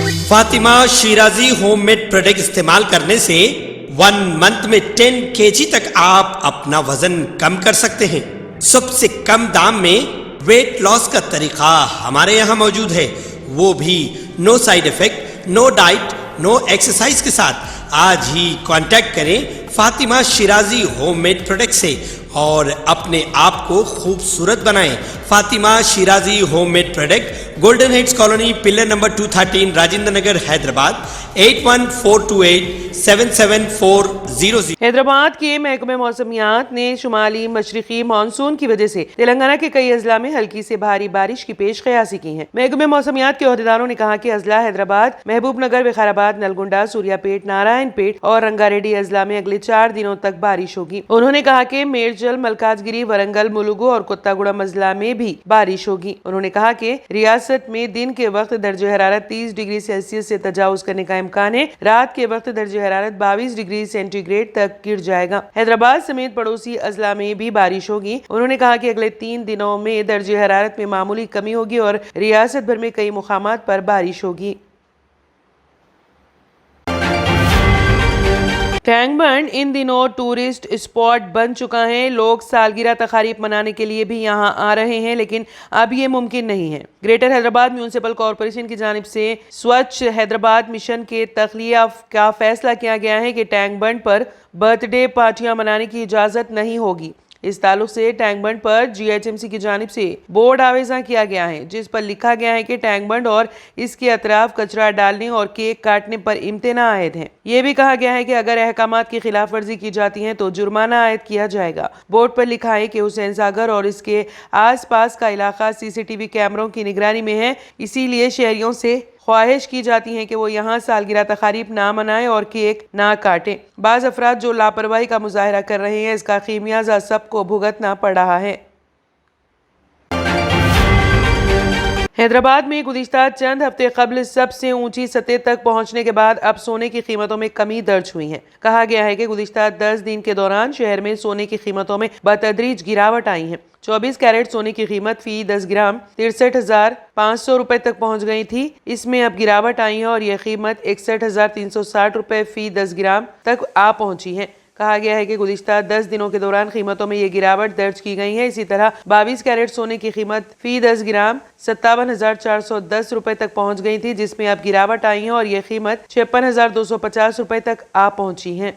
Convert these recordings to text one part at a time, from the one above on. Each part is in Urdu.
Fatima Shirazi home made product استعمال کرنے سے 1 منتھ میں 10 kg تک آپ اپنا وزن کم کر سکتے ہیں۔ سب سے کم دام میں ویٹ لاس کا طریقہ ہمارے یہاں موجود ہے، وہ بھی no side effect, no diet, no exercise کے ساتھ۔ آج ہی کانٹیکٹ کریں Fatima Shirazi home made product سے اور اپنے آپ کو خوبصورت بنائیں۔ Fatima Shirazi home made product, golden heights colony, pillar number 213، Rajendra Nagar, Hyderabad 8142877400۔ Hyderabad کے محکمہ موسمیات نے شمالی مشرقی مانسون کی وجہ سے تلنگانہ کے کئی اضلاع میں ہلکی سے بھاری بارش کی پیش قیاسی کی ہے۔ محکمہ موسمیات کے عہدیداروں نے کہا کہ اضلاع حیدرآباد، محبوب نگر، وقار آباد، نلگنڈا، سوریا پیٹ، نارائن پیٹ اور رنگا ریڈی اضلاع میں اگلے 4 دنوں تک بارش ہوگی۔ انہوں نے کہا کہ میرجل، ملکاج گیری، ورنگل، ملوگو اور کتاگوڑم اضلاع میں بھی بارش ہوگی۔ انہوں نے کہا کہ ریاست میں دن کے وقت درجہ حرارت 30 ڈگری سیلسیس سے تجاوز کرنے کا امکان ہے، رات کے وقت درجہ حرارت 22 ڈگری سینٹی گریڈ تک گر جائے گا۔ حیدرآباد سمیت پڑوسی اضلاع میں بھی بارش ہوگی۔ انہوں نے کہا کہ اگلے 3 دنوں میں درجہ حرارت میں معمولی کمی ہوگی اور ریاست بھر میں کئی مقامات پر بارش ہوگی۔ ٹینک بنڈ ان دنوں ٹورسٹ اسپاٹ بن چکا ہے۔ لوگ سالگرہ تقاریب منانے کے لیے بھی یہاں آ رہے ہیں، لیکن اب یہ ممکن نہیں ہے۔ گریٹر حیدرآباد میونسپل کارپوریشن کی جانب سے سوچھ حیدرآباد مشن کے تخلیہ کا فیصلہ کیا گیا ہے کہ ٹینک بنڈ پر برتھ ڈے پارٹیاں منانے کی اجازت نہیں ہوگی۔ اس تعلق سے ٹینک بنڈ پر GHMC کی جانب سے بورڈ آویزاں کیا گیا ہے، جس پر لکھا گیا ہے کہ ٹینک بنڈ اور اس کے اطراف کچرا ڈالنے اور کیک کاٹنے پر امتناع عائد ہے۔ یہ بھی کہا گیا ہے کہ اگر احکامات کی خلاف ورزی کی جاتی ہے تو جرمانہ عائد کیا جائے گا۔ بورڈ پر لکھا ہے کہ حسین ساگر اور اس کے آس پاس کا علاقہ CCTV کیمروں کی نگرانی میں ہے، اسی لیے شہریوں سے خواہش کی جاتی ہے کہ وہ یہاں سالگرہ تقاریب نہ منائیں اور کیک نہ کاٹیں۔ بعض افراد جو لاپرواہی کا مظاہرہ کر رہے ہیں، اس کا خمیازہ سب کو بھگتنا پڑ رہا ہے۔ حیدرآباد میں گزشتہ چند ہفتے قبل سب سے اونچی سطح تک پہنچنے کے بعد اب سونے کی قیمتوں میں کمی درج ہوئی ہے۔ کہا گیا ہے کہ گزشتہ 10 دن کے دوران شہر میں سونے کی قیمتوں میں بتدریج گراوٹ آئی ہے۔ 24 کیرٹ سونے کی قیمت فی 10 گرام 63,500 روپے تک پہنچ گئی تھی۔ اس میں اب گراوٹ آئی ہے اور یہ قیمت 61,360 روپے فی 10 گرام تک آ پہنچی ہے۔ کہا گیا ہے کہ گزشتہ 10 دنوں کے دوران قیمتوں میں یہ گراوٹ درج کی گئی ہے۔ اسی طرح 22 کیرٹ سونے کی قیمت فی 10 گرام 57,410 روپے تک پہنچ گئی تھی، جس میں اب گراوٹ آئی ہے اور یہ قیمت 56,250 روپے تک آ پہنچی ہے۔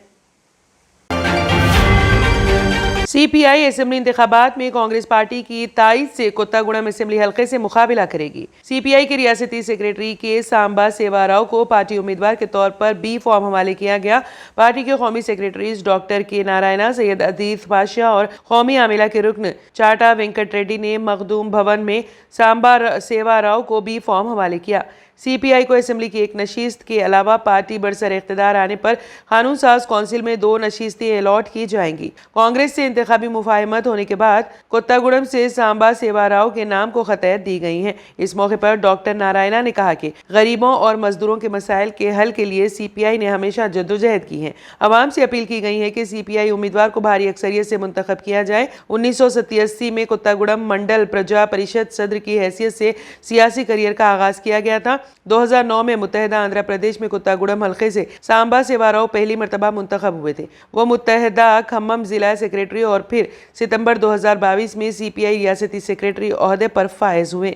CPI اسمبلی انتخابات میں کانگریس پارٹی کی تائید سے کتاگوڑم اسمبلی حلقے سے مقابلہ کرے گی۔ CPI کے ریاستی سیکریٹری کے سامبا سیوا راؤ کو پارٹی امیدوار کے طور پر B فارم حوالے کیا گیا۔ پارٹی کے قومی سیکریٹریز ڈاکٹر کے نارائنا، سید عدیت پاشا اور قومی عاملہ کے رکن چاٹا وینکٹ ریڈی نے مخدوم بھون میں سامبا سیوا راؤ کو B فارم حوالے کیا۔ CPI کو اسمبلی کی ایک نشست کے علاوہ پارٹی برسر اقتدار آنے پر قانون ساز کونسل میں 2 نشستیں الاٹ کی جائیں گی۔ کانگریس سے انتخابی مفاہمت ہونے کے بعد کتاگوڑم سے سامبا سیوا راؤ کے نام کو خطیت دی گئی ہے۔ اس موقع پر ڈاکٹر نارائنا نے کہا کہ غریبوں اور مزدوروں کے مسائل کے حل کے لیے CPI نے ہمیشہ جدوجہد کی ہے۔ عوام سے اپیل کی گئی ہے کہ CPI امیدوار کو بھاری اکثریت سے منتخب کیا جائے۔ 1987 میں کتاگوڑم منڈل پرجا پریشد صدر کی حیثیت سے سیاسی کریئر کا آغاز کیا گیا تھا۔ 2009 میں متحدہ آندھرا پردیش میں کتاگوڑم حلقے سے سامبا سیوا راؤ پہلی مرتبہ منتخب ہوئے تھے۔ وہ متحدہ کھمم ضلع سیکریٹری اور پھر ستمبر 2022 میں CPI ریاستی سیکریٹری عہدے پر فائز ہوئے۔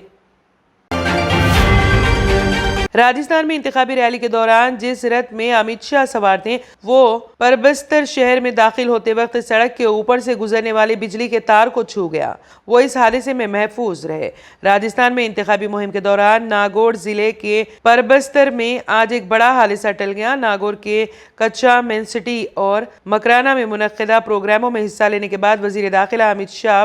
راجستھان میں انتخابی ریلی کے دوران جس رتھ میں امت شاہ سوار تھے، وہ پربستر شہر میں داخل ہوتے وقت سڑک کے اوپر سے گزرنے والے بجلی کے تار کو چھو گیا۔ وہ اس حادثے میں محفوظ رہے۔ راجستھان میں انتخابی مہم کے دوران ناگور ضلع کے پربستر میں آج ایک بڑا حادثہ ٹل گیا۔ ناگور کے کچا مین سٹی اور مکرانا میں منعقدہ پروگراموں میں حصہ لینے کے بعد وزیر داخلہ امت شاہ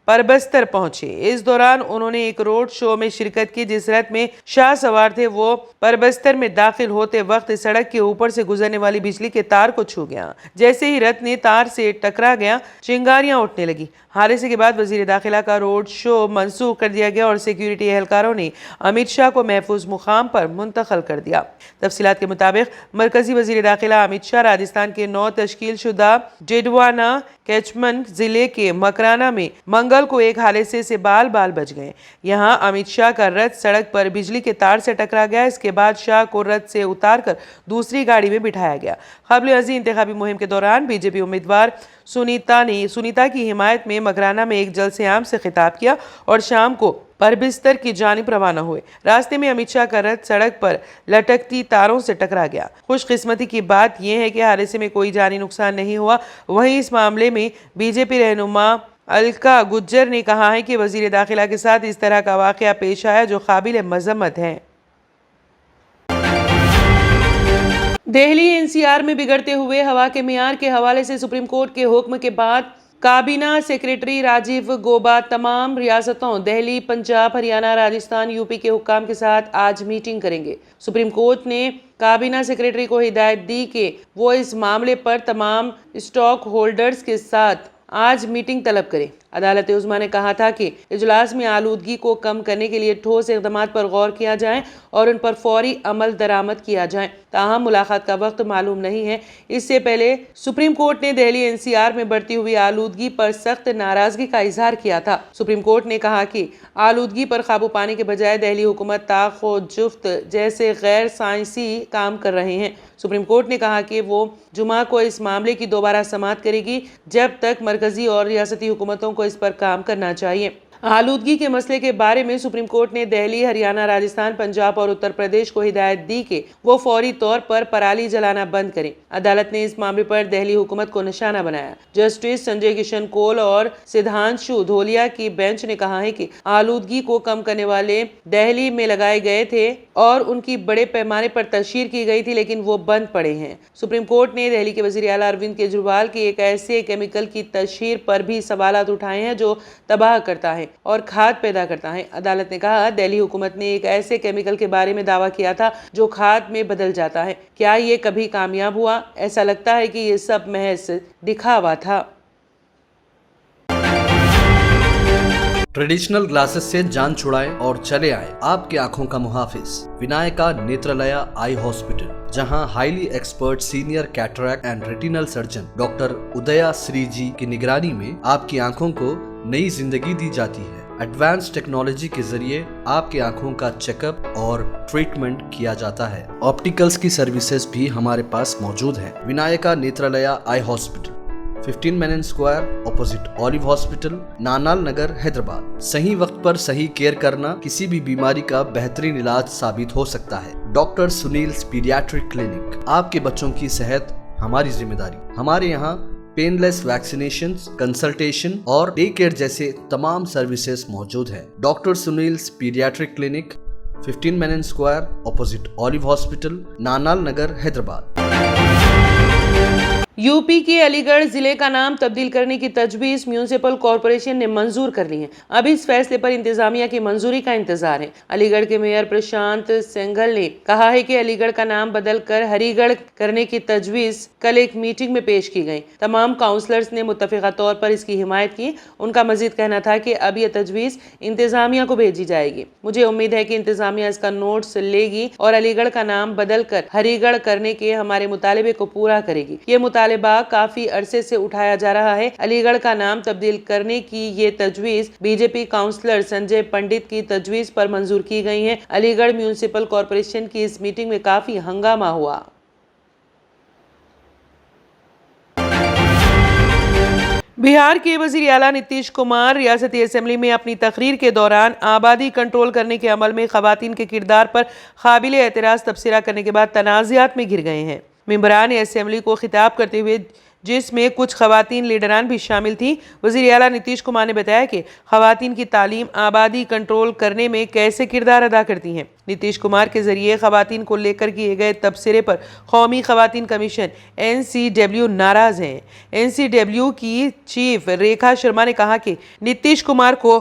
پربستر پہنچے۔ اس دوران انہوں نے ایک روڈ شو میں شرکت کی۔ جس رتھ میں شاہ سوار تھے، وہ پربستر میں داخل ہوتے وقت سڑک کے اوپر سے گزرنے والی بجلی کے تار کو چھو گیا۔ جیسے ہی رتھ نے تار سے ٹکرا گیا، چنگاریاں اٹھنے لگی۔ حادثے کے بعد وزیر داخلہ کا روڈ شو منسوخ کر دیا گیا اور سیکیورٹی اہلکاروں نے امت شاہ کو محفوظ مقام پر منتقل کر دیا۔ تفصیلات کے مطابق مرکزی وزیر داخلہ امت شاہ راجستھان کے 9 تشکیل شدہ ڈیڈوانا کیچمنٹ ضلع کے مکرانا میں منگل کو ایک حادثے سے بال بچ گئے۔ یہاں امت شاہ کا رتھ سڑک پر بجلی کے تار سے ٹکرا گیا۔ اس کے بعد شاہ کو رتھ سے اتار کر دوسری گاڑی میں بٹھایا گیا۔ قبل ازیں انتخابی مہم کے دوران بی جے پی امیدوار سنیتا کی حمایت میں مکرانا میں ایک جلسے عام سے خطاب کیا اور شام کو پربستر کی جانب روانہ ہوئے۔ راستے میں امت شاہ کا رتھ سڑک پر لٹکتی تاروں سے ٹکرا گیا۔ خوش قسمتی کی بات یہ ہے کہ حادثے میں کوئی جانی نقصان نہیں ہوا۔ وہیں اس معاملے میں بی جے پی رہنما الکا گجر نے کہا ہے کہ وزیر داخلہ کے ساتھ اس طرح کا واقعہ پیش آیا جو قابل مذمت ہے۔ دہلی این سی آر میں بگڑتے ہوئے ہوا کے معیار کے حوالے سے سپریم کورٹ کے حکم کے بعد کابینہ سیکریٹری راجیو گوبا تمام ریاستوں دہلی، پنجاب، ہریانہ، راجستھان، یو پی کے حکام کے ساتھ آج میٹنگ کریں گے۔ سپریم کورٹ نے کابینہ سیکریٹری کو ہدایت دی کہ وہ اس معاملے پر تمام اسٹاک ہولڈرز کے ساتھ آج میٹنگ طلب کریں۔ عدالت عظمیٰ نے کہا تھا کہ اجلاس میں آلودگی کو کم کرنے کے لیے ٹھوس اقدامات پر غور کیا جائے اور ان پر فوری عمل درآمد کیا جائے۔ تاہم ملاقات کا وقت معلوم نہیں ہے۔ اس سے پہلے سپریم کورٹ نے دہلی این سی آر میں بڑھتی ہوئی آلودگی پر سخت ناراضگی کا اظہار کیا تھا۔ سپریم کورٹ نے کہا کہ آلودگی پر قابو پانے کے بجائے دہلی حکومت طاق و جفت جیسے غیر سائنسی کام کر رہے ہیں۔ سپریم کورٹ نے کہا کہ وہ جمعہ کو اس معاملے کی دوبارہ سماعت کرے گی جب تک مرکزی اور ریاستی حکومتوں کو اس پر کام کرنا چاہیے۔ آلودگی کے مسئلے کے بارے میں سپریم کورٹ نے دہلی، ہریانہ، راجستھان، پنجاب اور اتر پردیش کو ہدایت دی کہ وہ فوری طور پر پرالی جلانا بند کریں۔ عدالت نے اس معاملے پر دہلی حکومت کو نشانہ بنایا۔ جسٹس سنجے کشن کول اور سدھانشو دھولیا کی بینچ نے کہا ہے کہ آلودگی کو کم کرنے والے دہلی میں لگائے گئے تھے اور ان کی بڑے پیمانے پر تشہیر کی گئی تھی لیکن وہ بند پڑے ہیں۔ سپریم کورٹ نے دہلی کے وزیر اعلیٰ اروند کیجریوال کی ایک ایسے کیمیکل کی تشہیر پر بھی سوالات اٹھائے ہیں جو تباہ کرتا ہے اور کھاد پیدا کرتا ہے۔ عدالت نے کہا دہلی حکومت نے ایک ایسے کیمیکل کے بارے میں دعویٰ کیا تھا جو کھاد میں بدل جاتا ہے۔ کیا یہ کبھی کامیاب ہوا؟ ایسا لگتا ہے کہ یہ سب محض دکھاوا تھا۔ ٹریڈیشنل گلاسز سے جان چھڑائیں اور چلے آئیں آپ کی آنکھوں کا محافظ ونائکا نیترالیا آئی ہاسپٹل، جہاں highly expert senior cataract and retinal surgeon doctor Udaya Sri ji کی نگرانی میں آپ کی آنکھوں کو نئی زندگی دی جاتی ہے۔ ایڈوانس ٹیکنالوجی کے ذریعے آپ کی آنکھوں کا چیک اپ اور ٹریٹمنٹ کیا جاتا ہے۔ آپٹیکلز کی سروسز بھی ہمارے پاس موجود ہیں۔ Vinayaka Netralaya eye hospital, 15 Menon square, opposite olive hospital, Nanal Nagar, Hyderabad. صحیح وقت پر صحیح کیئر کرنا کسی بھی بیماری کا بہترین علاج ثابت ہو سکتا ہے۔ ڈاکٹر سنیلز پیڈیاٹرک کلینک، آپ کے بچوں کی صحت ہماری ذمہ داری۔ ہمارے یہاں پین لیس ویکسینیشنز، کنسلٹیشن اور ڈے کیئر جیسے تمام سروسز موجود ہیں۔ Doctor Sunil's paediatric clinic, 15 Menon square, opposite olive hospital, Nanal Nagar, Hyderabad. U P کے علی گڑھ ضلع کا نام تبدیل کرنے کی تجویز میونسپل کارپوریشن نے منظور کر لی ہے۔ اب اس فیصلے پر انتظامیہ کی منظوری کا انتظار ہے۔ علی گڑھ کے میئر پرشانت سینگھل نے کہا ہے کہ علی گڑھ کا نام بدل کر ہری گڑھ کرنے کی تجویز کل ایک میٹنگ میں پیش کی گئی۔ تمام کاؤنسلرز نے متفقہ طور پر اس کی حمایت کی۔ ان کا مزید کہنا تھا کہ اب یہ تجویز انتظامیہ کو بھیجی جائے گی۔ مجھے امید ہے کہ انتظامیہ اس کا نوٹس لے گی اور علی گڑھ کا نام بدل کر ہری گڑھ کرنے کے ہمارے مطالبے کو پورا کرے گی۔ یہ مطالبہ کافی عرصے سے اٹھایا جا رہا ہے۔ علی گڑھ کا نام تبدیل کرنے کی یہ تجویز بی جے پی کاؤنسلر سنجے پنڈت کی تجویز پر منظور کی گئی ہے۔ علی گڑھ میونسپل کارپوریشن کی اس میٹنگ میں کافی ہنگامہ ہوا۔ بہار کے وزیر اعلیٰ نتیش کمار ریاستی اسمبلی میں اپنی تقریر کے دوران آبادی کنٹرول کرنے کے عمل میں خواتین کے کردار پر قابل اعتراض تبصرہ کرنے کے بعد تنازعات میں گر گئے ہیں۔ ممبران اسمبلی کو خطاب کرتے ہوئے جس میں کچھ خواتین لیڈران بھی شامل تھیں، وزیر اعلیٰ نتیش کمار نے بتایا کہ خواتین کی تعلیم آبادی کنٹرول کرنے میں کیسے کردار ادا کرتی ہیں۔ نتیش کمار کے ذریعے خواتین کو لے کر کیے گئے تبصرے پر قومی خواتین کمیشن NCW ناراض ہیں۔ NCW کی چیف ریکھا شرما نے کہا کہ نتیش کمار کو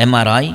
MRI,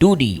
2D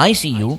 ICU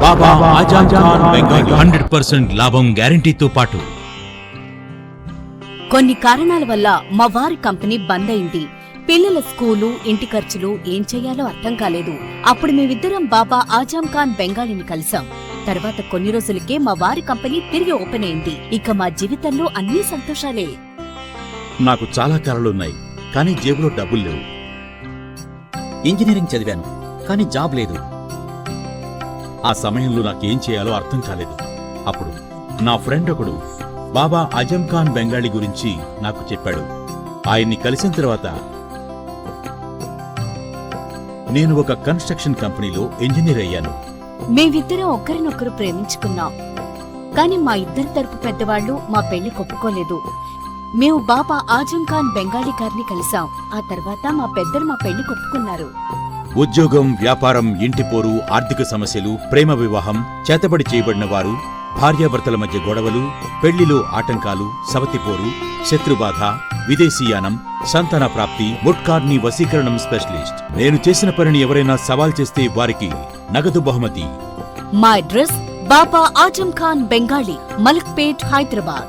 బాబా ఆజమ్ ఖాన్ బెంగాలీ 100% లాభం గ్యారెంటీతో పాటు కొన్ని కారణాల వల్ల మా వారి కంపెనీ బంద్ అయింది. పిల్లల స్కూలు, ఇంటి ఖర్చులు ఏం చెయ్యాలో అర్థం కాలేదు. అప్పుడు మేమిద్దరం బాబా ఆజమ్ ఖాన్ బెంగాలీని కలిసాం. తర్వాత కొన్ని రోజులకే మా వారి కంపెనీ తిరిగి ఓపెన్ అయింది. ఇక మా జీవితంలో అన్ని సంతోషాలే. నాకు చాలా కలలున్నాయి, కానీ జేబులో డబ్బులు లేవు. ఇంజనీరింగ్ చదివాను, కానీ జాబ్ లేదు. ఆ సమయంలో నాకేం చేయాలో అర్థం కాలేదు. అప్పుడు నా ఫ్రెండ్ ఒకడు బాబా ఆజమ్ ఖాన్ బెంగాలీ గురించి నాకు చెప్పాడు. ఆయన్ని కలిసిన తర్వాత నేను ఒక కన్స్ట్రక్షన్ కంపెనీలో ఇంజనీర్ అయ్యాను. మేమిద్దరం ఒకరినొకరు ప్రేమించుకున్నాం. కాని మా ఇద్దరి తరపు పెద్దవాళ్లు మా పెళ్లి ఒప్పుకోలేదు. మేము బాబా ఆజమ్ ఖాన్ బెంగాలీ గారిని కలిసాం. ఆ తర్వాత మా పెద్దలు మా పెళ్లి ఒప్పుకున్నారు. ఉద్యోగం, వ్యాపారం, ఇంటి పోరు, ఆర్థిక సమస్యలు, ప్రేమ వివాహం, చేతబడి చేయబడిన వారు, భార్యాభర్తల మధ్య గొడవలు, పెళ్లిలో ఆటంకాలు, సవతిపోరు, శత్రుబాధ, విదేశీయానం, సంతాన ప్రాప్తి, ముట్కార్ని వశీకరణం స్పెషలిస్ట్. నేను చేసిన పనిని ఎవరైనా సవాల్ చేస్తే వారికి నగదు బహుమతి. మా అడ్రస్ బాబా ఆజమ్ ఖాన్ బెంగాలీ, మలక్పేట్, హైదరాబాద్.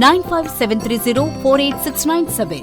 9573048697।